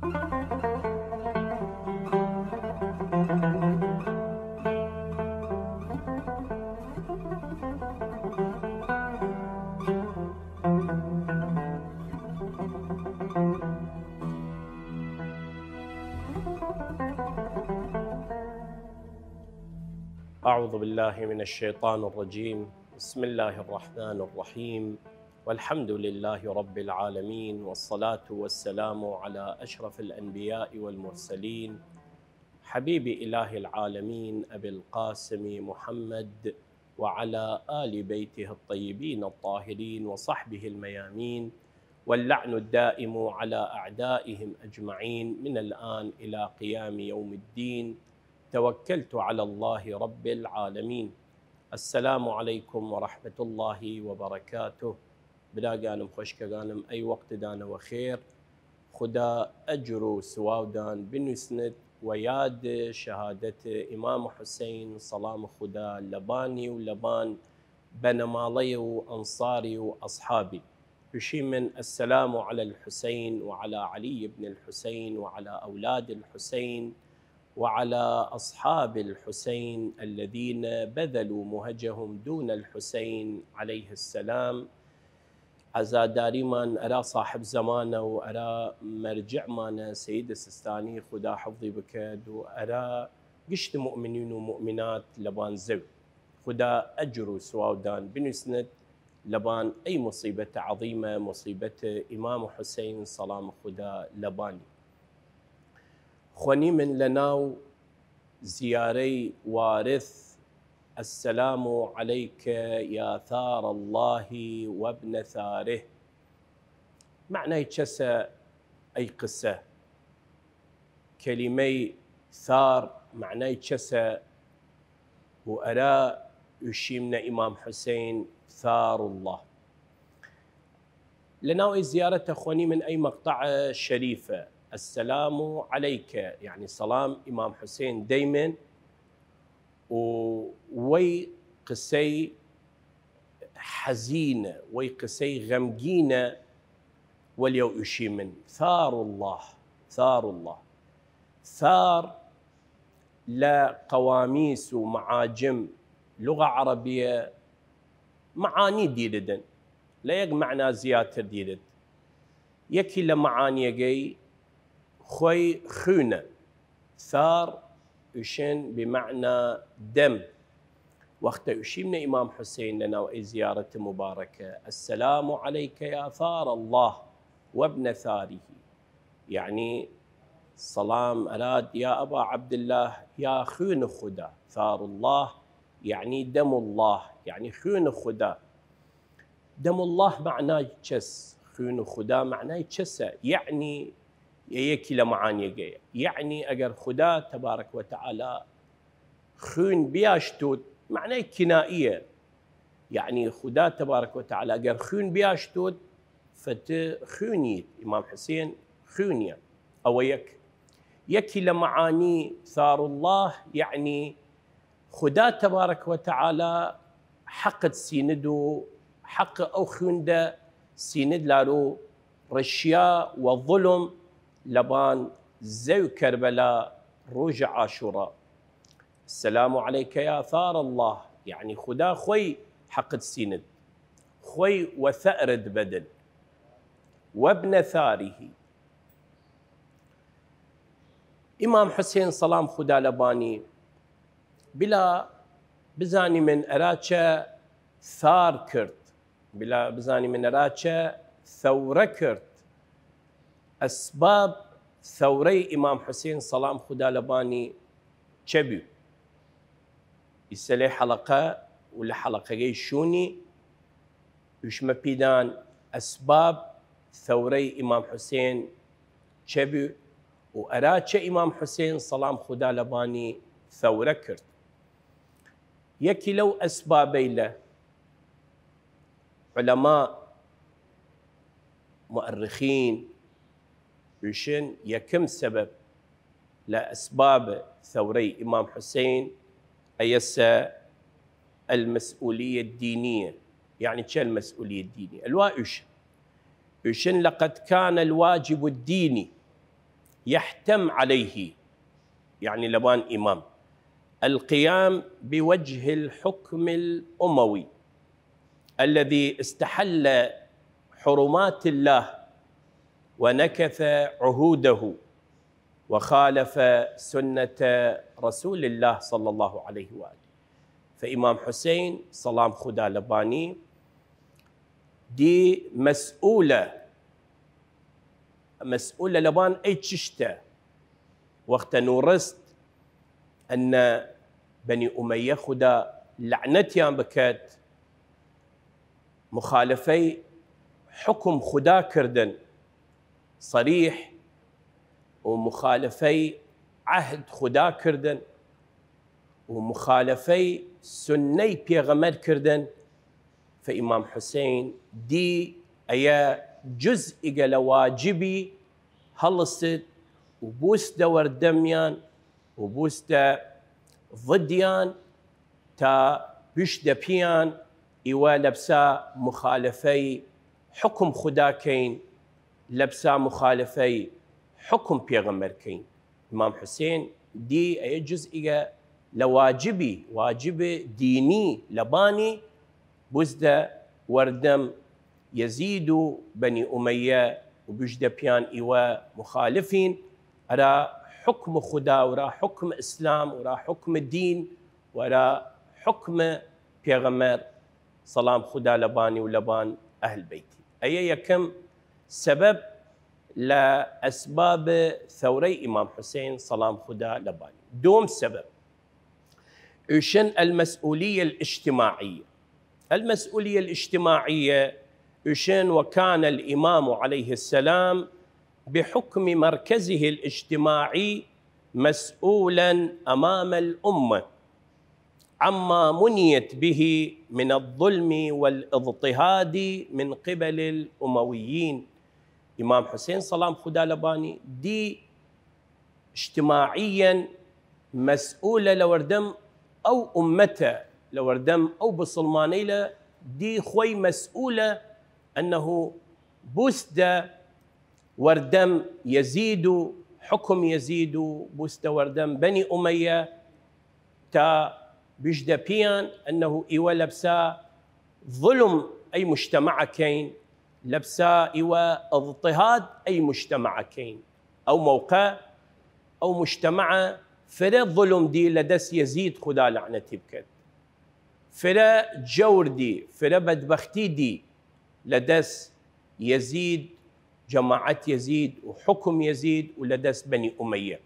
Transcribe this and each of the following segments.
أعوذ بالله من الشيطان الرجيم. بسم الله الرحمن الرحيم، والحمد لله رب العالمين، والصلاة والسلام على أشرف الأنبياء والمرسلين، حبيب إله العالمين أبي القاسم محمد، وعلى آل بيته الطيبين الطاهرين وصحبه الميامين، واللعن الدائم على أعدائهم أجمعين من الآن إلى قيام يوم الدين. توكلت على الله رب العالمين. السلام عليكم ورحمة الله وبركاته. بلا قانم خشك قانم أي وقت دانا وخير، خدا أجرو سواودان بنسند وياد شهادة إمام حسين صلام خدا لباني ولبان بنمالي وأنصاري وأصحابي. بشي من السلام على الحسين وعلى علي بن الحسين وعلى أولاد الحسين وعلى أصحاب الحسين الذين بذلوا مهجهم دون الحسين عليه السلام. عزاداري من أرى صاحب زمانه وأرى مرجع مانا سيد السيستاني خدا حفظي بكد، وأرى قشت مؤمنين ومؤمنات لبان زو خدا أجروا سواودان بنسند لبان أي مصيبة عظيمة، مصيبة إمام حسين صلام خدا لباني. خوني من لناو زياري وارث. السلام عليك يا ثار الله وابن ثاره. معنى يتشسى أي قصة. كلمي ثار معنى يتشسى، وأرى يشيمنا إمام حسين ثار الله. لناوي زيارة أخواني من أي مقطع شريفة. السلام عليك يعني سلام إمام حسين دايما، وي قسي حزينة وي قسي غمجينة وليو إشي من ثار الله. ثار الله ثار لا قواميس ومعاجم لغة عربية معاني ديدن لا يق معنى زيادة ديدد يكي لمعاني يجي خوي خونة. ثار يشن بمعنى دم. وقت يشيمنا إمام حسين لنا وأي زيارة مباركة. السلام عليك يا ثار الله وابن ثاره، يعني سلام أراد يا أبا عبد الله يا خون خدا. ثار الله يعني دم الله، يعني خون خدا. دم الله معناه يتشس، خون خدا معناه يتشس، يعني يكي لمعاني جاية. يعني أجر خدا تبارك وتعالى خون بياشتوت معناه كنائية، يعني خدا تبارك وتعالى أجر خون بياشتوت فتخونيت إمام حسين خونيا أو يكي لمعاني ثار الله، يعني خدا تبارك وتعالى حق سيندو حق أو خوندا سيند لارو رشيا والظلم لبان زو كربلاء روج عاشوراء. السلام عليك يا ثار الله، يعني خدا خوي حق السند، خوي وثأرد بدل وابن ثاره. إمام حسين صلام خدا لباني بلا بزاني من أراتشا ثار كرت، بلا بزاني من أراتشا ثورة كرت. أسباب ثوري إمام حسين صلام خدا لباني شبيو يسلي حلقة ولا حلقة جاي شوني يش مبيدان أسباب ثوري إمام حسين شبيو وأراتش إمام حسين صلام خدا لباني ثورة كرت. يكي لو أسبابي له علماء مؤرخين يشن يكم سبب لأسباب ثوري إمام حسين أيسا المسؤولية الدينية. يعني شو المسؤولية الدينية؟ الوائش يشن لقد كان الواجب الديني يحتم عليه، يعني لبان إمام، القيام بوجه الحكم الأموي الذي استحل حرمات الله ونكث عهوده وخالف سنة رسول الله صلى الله عليه وآله. فإمام حسين سلام خدا لباني دي مسؤولة لبان أي تشتى وقت نورست أن بني أمية خدا لعنتيان بكات مخالفي حكم خدا كردن صريح ومخالفي عهد خدا كردن ومخالفي سني بيغمر كردن. فإمام حسين دي أي جزء لواجبي هلصت وبوس دور دميان وبوس ضديان تا بيشد بيان إيوا لبسا مخالفي حكم خدا كين لبسا مخالفي حكم بيغمر كين. إمام حسين دي أي جزء لواجبي واجب ديني لباني بوزد وردم يزيد بني أمية وبجد بيان إيوا مخالفين أرى حكم خدا ورا حكم إسلام ورا حكم الدين ورا حكم بيغمر سلام خدا لباني ولبان أهل بيتي. أي يكم سبب لأسباب ثوري إمام حسين سلام خدا لباني. دوم سبب إشن المسؤولية الاجتماعية. المسؤولية الاجتماعية إشن وكان الإمام عليه السلام بحكم مركزه الاجتماعي مسؤولا أمام الأمة عما منيت به من الظلم والاضطهاد من قبل الأمويين. إمام حسين سلام خدا لباني دي اجتماعيا مسؤولة لوردم أو أمته لوردم أو بصلمانيلة دي خوي مسؤولة أنه بوسد وردم يزيد حكم يزيد بوسد وردم بني أمية تا بجد بيان أنه إيوا لبسا ظلم أي مجتمع كين لبسا إيوا اضطهاد أي مجتمع كين أو موقع أو مجتمع فرا ظلم دي لدس يزيد خدا لعنتي بكت فرا جور دي فرا بدبختي دي لدس يزيد جماعة يزيد وحكم يزيد ولدس بني أمية.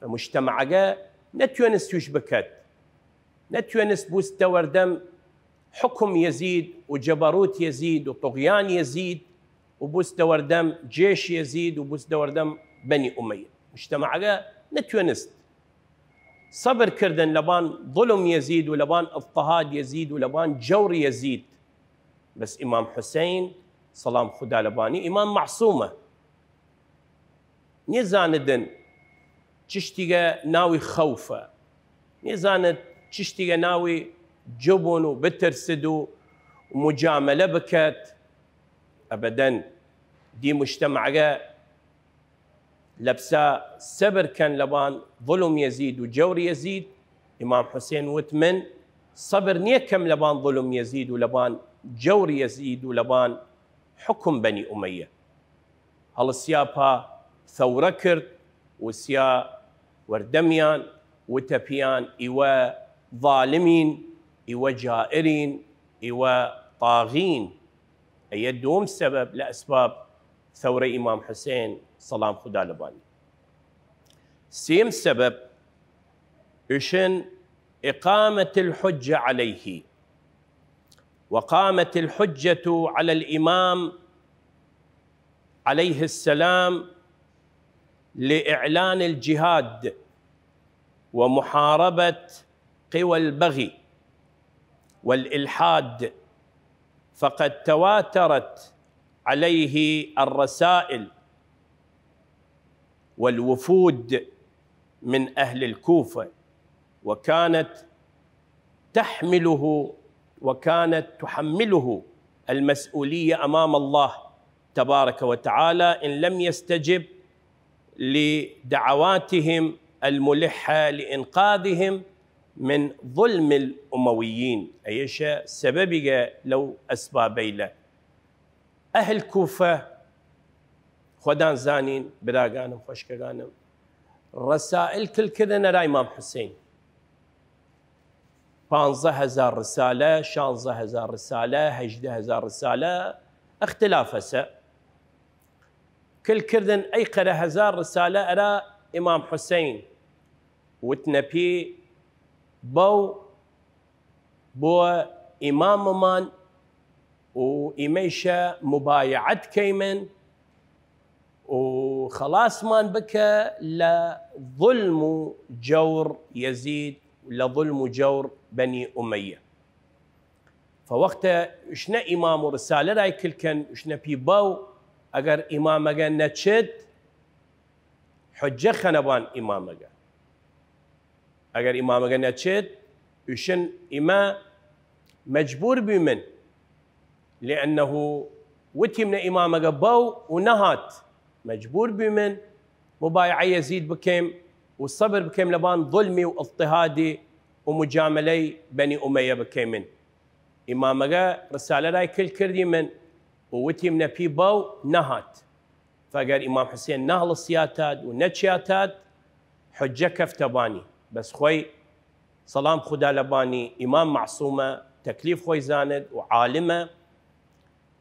فمجتمع نتيونس يشبكت نتيونس بوست وردم حكم يزيد وجبروت يزيد وطغيان يزيد وبوست وردم جيش يزيد وبوست وردم بني أمية. مجتمع نتيونس صبر كردن لبان ظلم يزيد ولبان اضطهاد يزيد ولبان جور يزيد. بس إمام حسين سلام خدا لباني إمام معصومة نيزاندن تشتيغا ناوي خوفة نيزاند تشتيغا ناوي جبن وبترسدو ومجاملة بكت أبدا. دي مجتمع لبسا سبر كان لبان ظلم يزيد وجور يزيد. إمام حسين وثمن صبر نيكم لبان ظلم يزيد ولبان جور يزيد ولبان حكم بني أمية. هالسيابها ثورة كرت وسيا وردميان وتبيان إيوا ظالمين إيوا جائرين إيوا طاغين. أيدوم سبب لأسباب ثورة إمام حسين سلام خدا لباني. سيم سبب إشن إقامة الحجة عليه. وقامت الحجة على الإمام عليه السلام لإعلان الجهاد ومحاربة قوى البغي والإلحاد. فقد تواترت عليه الرسائل والوفود من أهل الكوفة وكانت تحمله المسؤولية أمام الله تبارك وتعالى إن لم يستجب لدعواتهم الملحة لإنقاذهم من ظلم الأمويين. أيش سببك لو أسبابي له أهل كوفة خدان زانين براغانم خوشكغانم رسائل كل كذا نرى إمام حسين 15,000 رسالة 16,000 رسالة 18,000 رسالة اختلاف هسه كل كردن أي قرأ 1000 رسالة أرى إمام حسين وتنبي بو إمام مان وإميشة مبايعت كيمن وخلاص مان بك لظلم جور يزيد لظلم جور بني أمية. فوقتها شنا إمام ورسالة راي كل كان شنا بي باو أجر إمام أجا نتشد حجة خنبان إمام أجا أجر إمام أجا نتشد وشن إمام مجبور بمن لأنه وتي من إمام أجا باو ونهات مجبور بمن مبايع يزيد بكم والصبر بكم لبان ظلمي واضطهادي ومجاملي بني أمية بكيمن إمام أجا رسالة راي كل كردي من ووتي من بي باو نهات فقال إمام حسين نهل السياتات ونتشياتات حجة كفتباني بس خوي صلام خدا لباني إمام معصومة تكليف خوي زاند وعالمة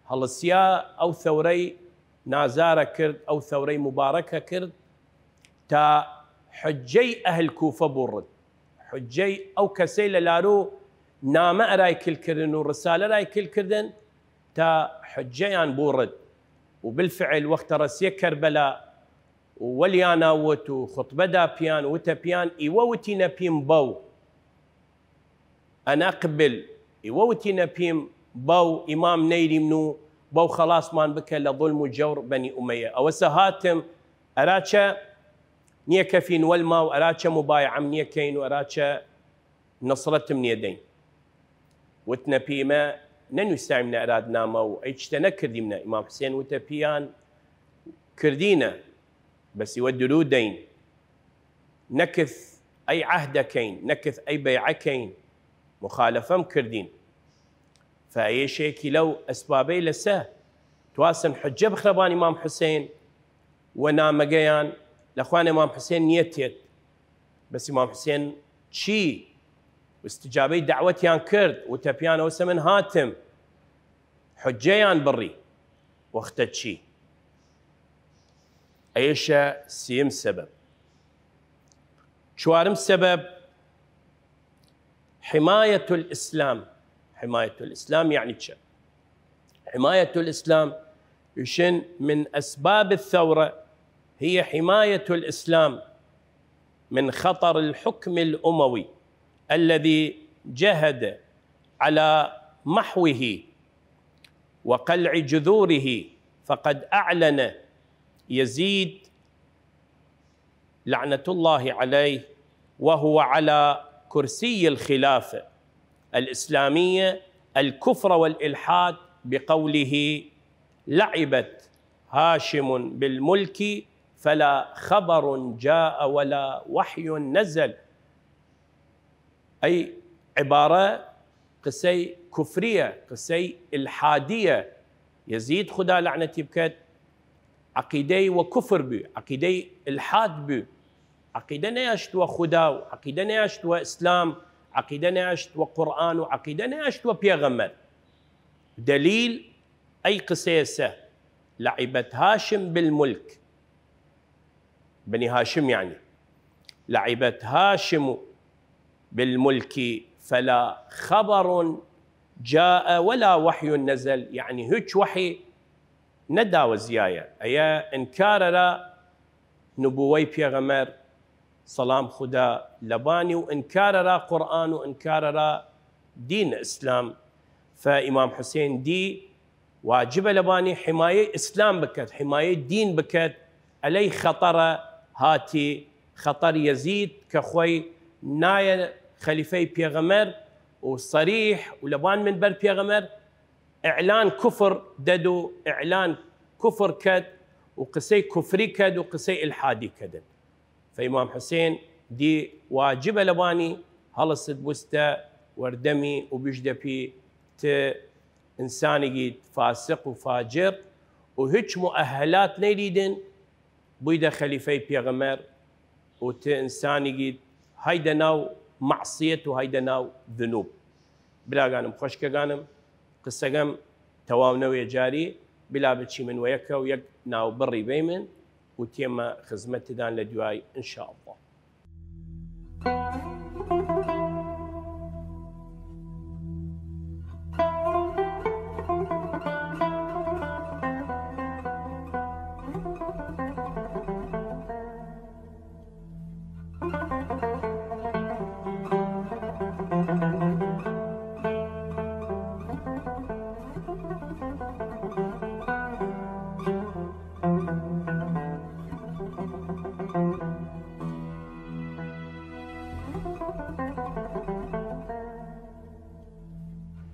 هالسيا أو ثوري نازارة كرد أو ثوري مباركة كرد تا حجي أهل كوفة بورد حجي أو كسيلة لارو نامة راي كل كردن ورسالة راي كل كردن تا حجيان بورد وبالفعل وقت رسيه كربلاء وليانا وتو خطبة دابيان وتبيان إيووتي نبيم بو أنا أقبل إيووتي نبيم بو إمام نيري منو بو خلاص مان بك لظلم وجور بني أمية أو سهاتم أراتشا نية كفين والما وأراتشا مبايع نية كين وأراتشا نصرت من يدين وتنبيما ننو يستعملنا أرادنا مو اجتنا كرديمنا إمام حسين وتبيان كردينا بس يودلو دين نكث أي عهد كين نكث أي بيعة كين مخالفة كردين فأي شيء لو أسبابي لسه تواسن حجة بخربان إمام حسين ونام جيان لأخوان إمام حسين نيتيت بس إمام حسين شي واستجابي دعوتيان كرد وتبيان وسمن هاتم حجيان بري واختد شي أيشا سيم سبب شوارم سبب حماية الإسلام حماية الإسلام يعني تشا حماية الإسلام يشن من أسباب الثورة هي حماية الإسلام من خطر الحكم الأموي الذي جهد على محوه وقلع جذوره فقد أعلن يزيد لعنة الله عليه وهو على كرسي الخلافة الإسلامية الكفر والإلحاد بقوله لعبت هاشم بالملك فلا خبر جاء ولا وحي نزل أي عبارة قسي كفرية قسي إلحادية يزيد خدا لعنتي بكت عقيدي وكفر بي عقيدي إلحاد بي عقيدة نياشت وخدا عقيدة نياشت وإسلام عقيدة نياشت وقرآن وعقيدة نياشت وبيغمر دليل أي قسيسة لعبت هاشم بالملك بني هاشم يعني لعبت هاشم بالملك فلا خبر جاء ولا وحي نزل يعني هيك وحي ندا وزيايا أيا إنكار نبوي بيغمر صلام خدا لباني وإنكار قرآن وإنكار دين إسلام فإمام حسين دي واجب لباني حماية إسلام بكت حماية دين بكت علي خطر هاتي خطر يزيد كخوي نايا خليفي بيغمر وصريح ولبان من بر بيغمر إعلان كفر ددو إعلان كفر كد وقسي كفري كد وقسي إلحادي كدن. فإمام حسين دي واجبة لباني هلصد بوستا وردمي وبيجدبي إنساني جيد فاسق وفاجر وهيج مؤهلات نيريدن بيدا خليفي بيغمر إنساني جيد هيدا ناو معصية وهيدا ناو ذنوب. بلا غانم خوشك غانم قصة غام تواونو يجاري بلا بتشي من ويكا ويك ناو بري بيمن وتيما خزمت دان لدواي إن شاء الله.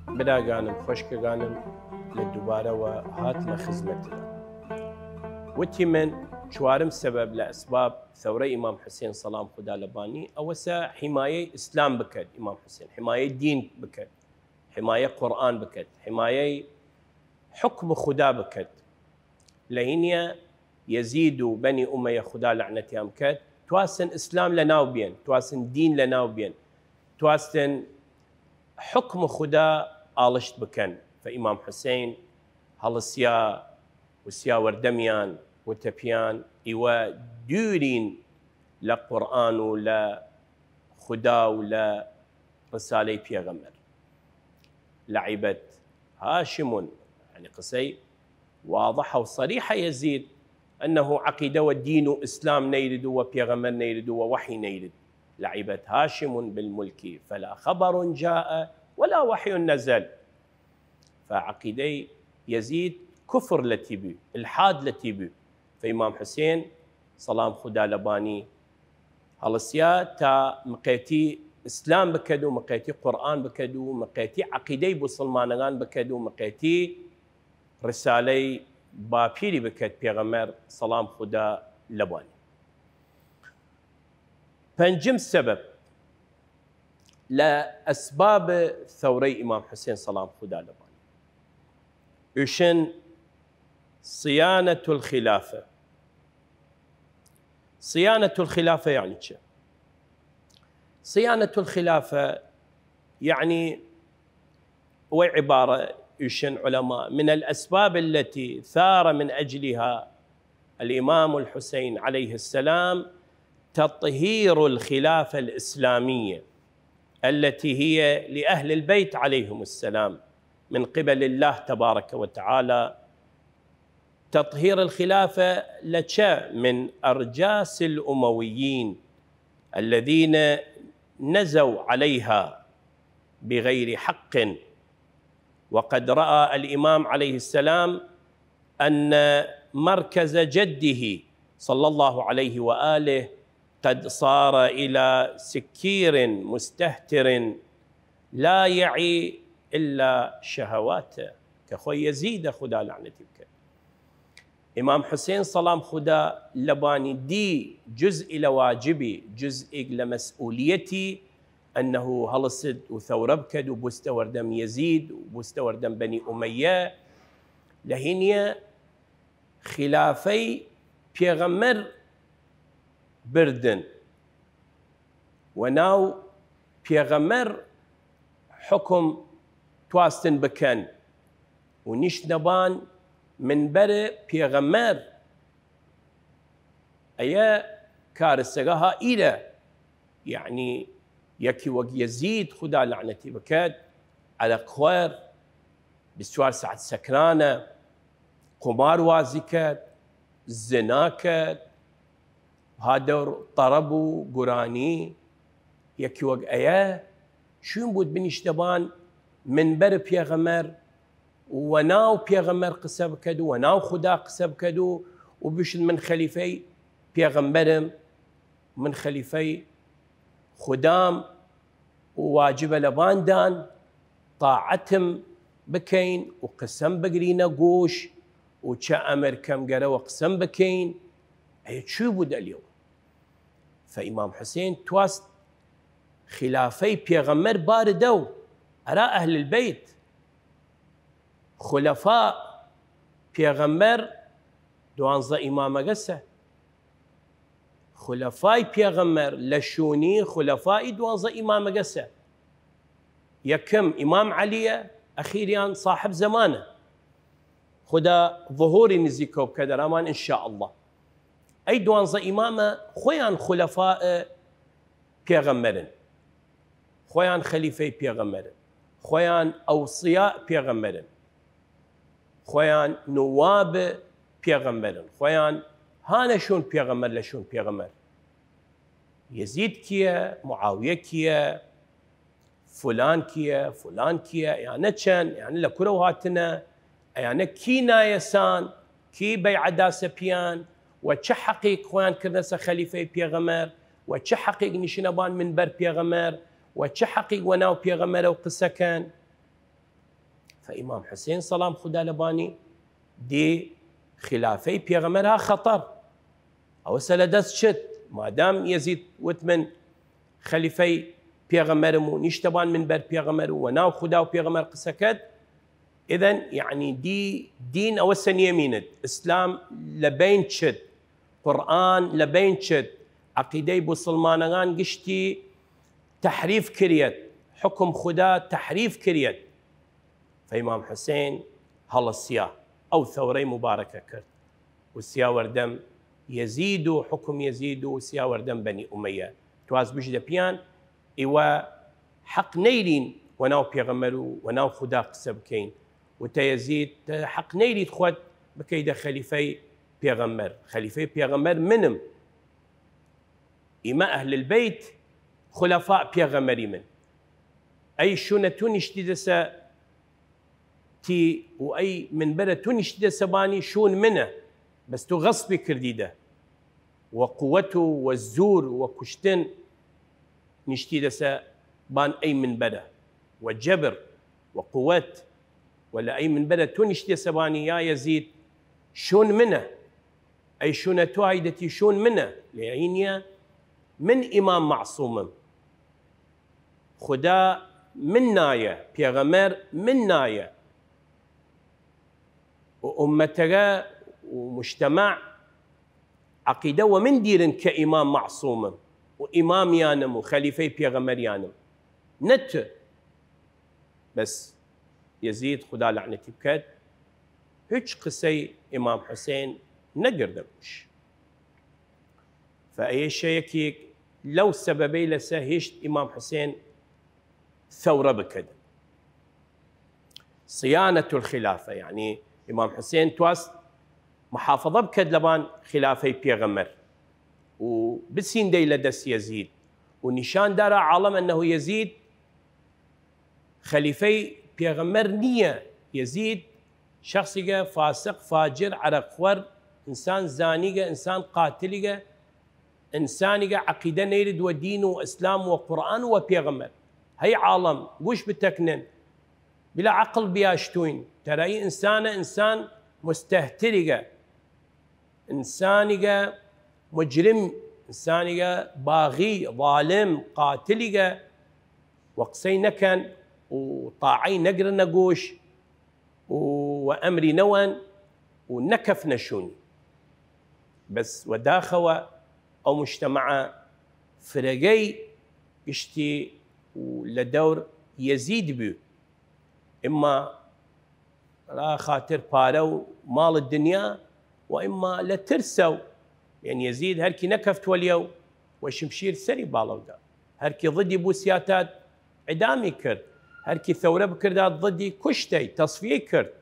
بدا غانم خوشك غانم للدوبارة وهاتنا خزمتنا وتي من شوارم سبب لأسباب ثورة إمام حسين صلام خدا لباني أوسا حماية إسلام بكد إمام حسين، حماية دين بكد، حماية قرآن بكد، حماية حكم خدا بكد. لهنيا يزيد بني أمية خدا لعنتي أمكد تواسن إسلام لناو بين، تواسن دين لناو بين، تواسن حكم خدا آلشت بكن. فإمام حسين هلسيا وسيا وردميان وتبيان إيوا دورين لقرآن ولا خدا ولا رسالة بيغمر لعبة هاشم يعني قصي واضحة وصريحة يزيد أنه عقيدة والدين إسلام نيرد وبيغمر نيرد ووحي نيرد. لعبة هاشم بالملك فلا خبر جاء ولا وحي نزل. فعقيدة يزيد كفر لتيبي الحاد لتيبي. فإمام حسين صلام خدا لباني هلسيا تا مقيتي إسلام بكدو مقيتي قرآن بكدو مقيتي عقيدة بسلمانغان بكدو مقيتي رسالة بابيري بكد بيغمر صلام خدا لباني. فنجم السبب لأسباب ثوري إمام حسين صلام خدا لباني يشن صيانة الخلافة. صيانة الخلافة يعني شو؟ صيانة الخلافة يعني وعبارة يشن علماء من الأسباب التي ثار من أجلها الإمام الحسين عليه السلام تطهير الخلافة الإسلامية التي هي لأهل البيت عليهم السلام من قبل الله تبارك وتعالى. تطهير الخلافة لشا من أرجاس الأمويين الذين نزوا عليها بغير حق. وقد رأى الإمام عليه السلام أن مركز جده صلى الله عليه وآله قد صار إلى سكير مستهتر لا يعي إلا شهواته كخوي يزيد خدا لعنتي بك. إمام حسين صلام خدا لباني دي جزء لواجبي جزء لمسؤوليتي أنه هلصد وثورة بكد وبستور دم يزيد وبستور دم بني أمية لهنيا خلافي بيغمر بردن وناو بيغمر حكم تواستن بكن ونيش نبان من بر بيغمر أيا كارثة إلى يعني يكي وق يزيد خدا لعنتي بكاد على قوار بسوار ساعة سكرانة قمار وازكات زناكات هادر طربو قراني يكي وق أيا شو بود بنيش دبان من بر بيغمر وناو بيغمر قصب كدو وناو خدا قصب كدو وبش من خليفي بيغمبرم من خليفي خدام وواجب لبان دان طاعتهم بكين وقسم بقرينا قوش وچە ئەمر کەمگەرەوە قسەم بکەین ئەیە چی بوو دەلیەوە فەئیمام حوسێن تواست خلافەی پێغەمبەر باردە و ئەرا ئەهل البەیت خولەفا پێغەمبەر 12 ئیمامەگەسە خولەفای پێغەمبەر لە شوونی خولەفای 12 ئیمامەگەسە یەکەم ئیمام عەلیە ئەخیریان صاحب زەمانە خدا ظهوری نزیکەوە بکە دەرامان ئینشاء الله ئەی 12 ئیمامە خۆیان خولەفاء پێغەمبەرن خۆیان خەلیفەی پێغەمبەرن خۆیان ئەوسیا پێغەمبەرن خۆیان نواب پێغەمبەرن خۆیان هانەشون پێغەمبەر لە شوون پێغەمبەر یەزید کیە معاویە کیە فلان کیە فلان کیە یانە چەند یانە لە کورە هاتنە ئەیانە کی نایەسان کی بەیعەدا سەپیان و چه حەقێک خۆیان کردنەسە خەلیفەی پێغەمبەر و چه حەقێک نیشتنەبان منبەر پێغەمبەر و چه حەقێک وەناو پێغەمبەرە و قسەکەن فەئیمام حوسێن سەڵام خودا لەبانی دێ خلافەی پێغەمبەر ها خەتەر ئەوە سەلەدەست چت مادام یەزید وت من خەلیفەی پێغەمبەرم و نیشتەبان منبەر پێغەمبەر و وەناو خودا و پێغەمبەر قسەکەت إذن يعني دين أو سنيمينت إسلام لبين شد قرآن لبين شد عقيدة بسلمانان قشتي تحريف كريت حكم خدا تحريف كريت فإمام حسين هل السيا أو ثوري مباركة كرت والسيا وردم يزيد حكم يزيد وسيا وردم بني أمية تواز بجد بيان إيوا حق نيرين وناو بيغمرو وناو خدا قسب كين وتيزيد حق نيري تخوت بكيد خليفي بيغمر خليفي بيغمر منم إما أهل البيت خلفاء بيغمري من أي شونة تونشتدسا تي وأي من برا تونشتدسا باني شون منه بس تو غصبي كرديده وقوته والزور وكشتن نشتدسا بان أي من برا والجبر وقوات ولا أي من بلد تونشتي سباني يا يزيد شون منه أي شون توعدتي شون منه لعينيا من إمام معصوم خدا من ناية بيغمر من ناية وأمتها ومجتمع عقيدة ومن دير كإمام معصوم وإمام يانم وخليفي بيغمر يانم نت بس يزيد خدا لعنتي بكت هيج قصي إمام حسين نقردمش فأي شيء لو سببي لسهيشت إمام حسين ثورة بكد صيانة الخلافة يعني إمام حسين تواس محافظة بكد لبان خلافة بيغمر وبسين دي لدس يزيد ونشان دار عالم أنه يزيد خليفي بيغمر نية يزيد شخصية فاسق فاجر عرقور إنسان زانية إنسان قاتلية إنسانية عقيدة نيرد ودين وإسلام وقرآن وبيغمر هي عالم وش بتكنن بلا عقل بياشتوين ترى إنسان مستهترية إنسانية مجرم إنسانية باغي ظالم قاتلية وقسي نكن وطاعي نقر نقوش وأمري نوان ونكف نشوني بس وداخوا أو مجتمع فرقي يشتي لدور يزيد بيو إما لا خاطر بارو مال الدنيا وإما لترسو يعني يزيد هركي نكفت واليو وشمشير سري بالودا هركي ضدي بوسياتات عدامي كرد هركي ثورة بكردات ضدي كشتي تصفية كرد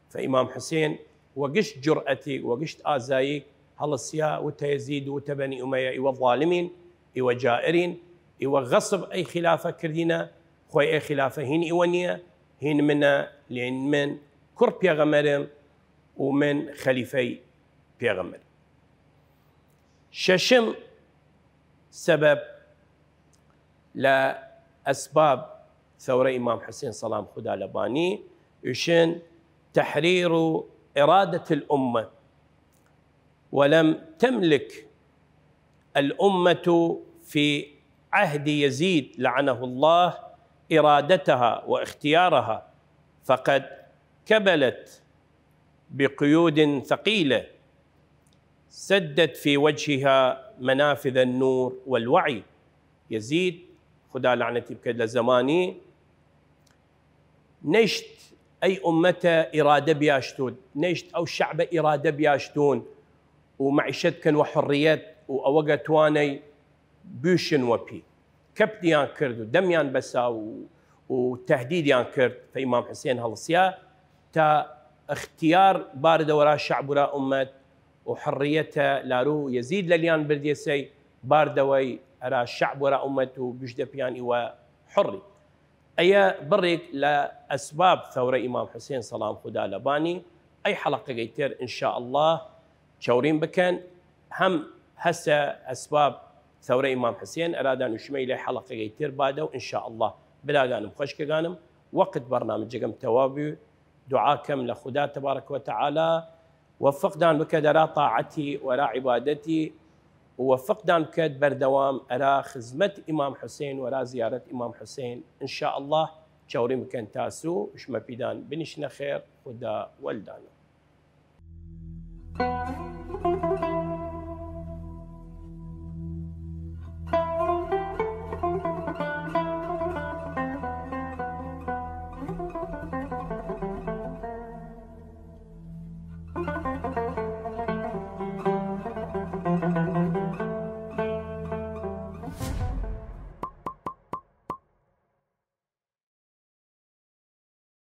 فإمام حسين وقشت جرأتي وقشت آزايك هل السيا وتيزيد وتبني أمية إيوا الظالمين إيوا جائرين إيوا غصب أي خلافة كردينا خوي أي خلافة هين إيوانية هين منا لأن من كرب بيغمرم ومن خليفي بيغمر ششم سبب لأسباب ثورة إمام حسين سلام خدا لباني يشن تحرير إرادة الأمة، ولم تملك الأمة في عهد يزيد لعنه الله إرادتها واختيارها، فقد كبلت بقيود ثقيلة سدت في وجهها منافذ النور والوعي. يزيد خدا لعنتي بكدل زماني نشت أي أمته إرادة بياشتون، نشت أو شعب إرادة بياشتون ومعيشتكن وحريات وأوقات واني بيشن وبي كبت يان كرد ودميان بسا وتهديد يان كرد في إمام حسين هالصيا تا اختيار باردة وراء الشعب وراء أمة وحريته لارو يزيد لليان برديسي باردوي وراء الشعب وراء أمته بجدة بياني وحري أي بريك لأسباب ثورة إمام حسين سلام خدا لباني أي حلقة جيتر إن شاء الله شورين بكن هم هسه أسباب ثورة إمام حسين أراد أن يشمي حلقة جيتر بعده إن شاء الله بلا جانم خشك جانم وقت برنامج جم توابي دعاكم لخدا تبارك وتعالى وفقدان بكدرا طاعتي ولا عبادتي وفقدان بكد بردوام أرى خدمة إمام حسين ولا زيارة إمام حسين إن شاء الله شوري مكان تاسو إشما بيدان بنشنا خير خدا والدانا.